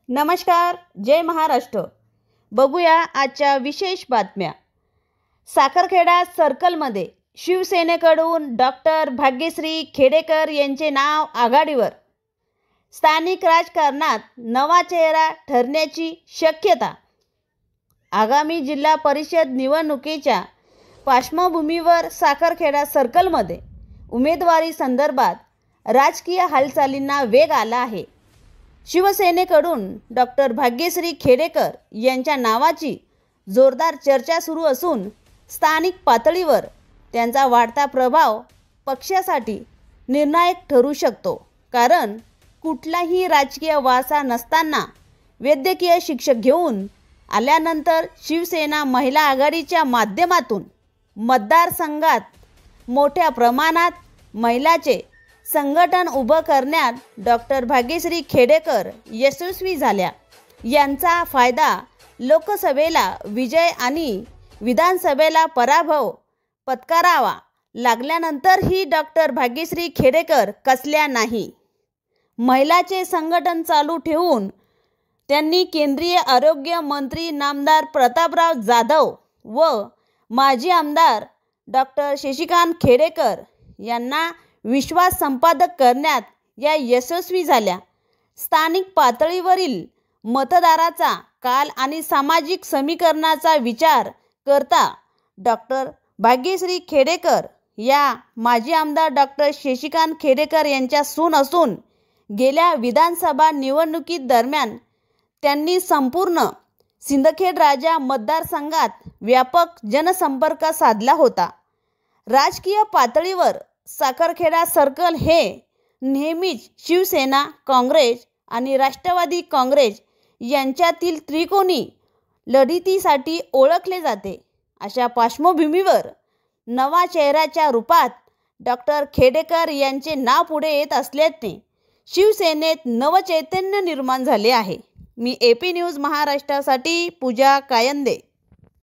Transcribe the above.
नमस्कार, जय महाराष्ट्र। बघूया आजच्या विशेष बातम्या। साखरखेडा सर्कलमध्ये शिवसेनेकडून डॉक्टर भाग्यश्री खेडेकर यांचे नाव आघाडीवर। स्थानिक राजकारणात नवा चेहरा ठरण्याची शक्यता। आगामी जिल्हा परिषद निवडणुकीच्या पार्श्वभूमीवर साखरखेडा सर्कलमध्ये उमेदवारी संदर्भात राजकीय हालचालींना वेग आला आहे। शिवसेनेकडून डॉक्टर भाग्यश्री खेडेकर यांच्या नावाची जोरदार चर्चा सुरू असून स्थानिक पातळीवर त्यांचा वाढता प्रभाव पक्षासाठी निर्णायक ठरू शकतो। कारण कुठलाही राजकीय वारसा नसताना वैद्यकीय शिक्षण घेऊन आल्यानंतर शिवसेना महिला आघाडीच्या माध्यमातून मतदारसंघात मोठ्या प्रमाणात महिलांचे संघटन उभं करण्यात डॉक्टर भाग्यश्री खेडेकर यशस्वी झाल्या। यांचा फायदा लोकसभेला विजय आणि विधानसभेला पराभव पत्करावा लागल्यानंतरही डॉक्टर भाग्यश्री खेडेकर कसल्या नाही। महिलांचे संघटन चालू ठेवून त्यांनी केंद्रीय आरोग्य मंत्री नामदार प्रतापराव जाधव व माजी आमदार डॉक्टर शशिकांत खेडेकर यांना विश्वास संपादक करण्यात या यशस्वी झाल्या। स्थानिक पातळीवरील मतदाराचा काल आणि सामाजिक समीकरणाचा विचार करता डॉक्टर भाग्यश्री खेडेकर या माजी आमदार डॉक्टर शशिकांत खेडेकर यांच्या सून असून गेल्या विधानसभा निवडणुकीत दरम्यान त्यांनी संपूर्ण सिंदखेड राजा मतदारसंघात व्यापक जनसंपर्क साधला होता। राजकीय पातळीवर साखरखेडा सर्कल हे नेहमीच शिवसेना, काँग्रेस आणि राष्ट्रवादी काँग्रेस यांच्यातील त्रिकोणी लढतीसाठी ओळखले जाते। अशा पार्श्वभूमीवर नवा चेहऱ्याच्या रूपात डॉक्टर खेडेकर यांचे नाव पुढे येत असल्याने शिवसेनेत नवचैतन्य निर्माण झाले आहे। मी AP न्यूज महाराष्ट्रासाठी पूजा कायंदे।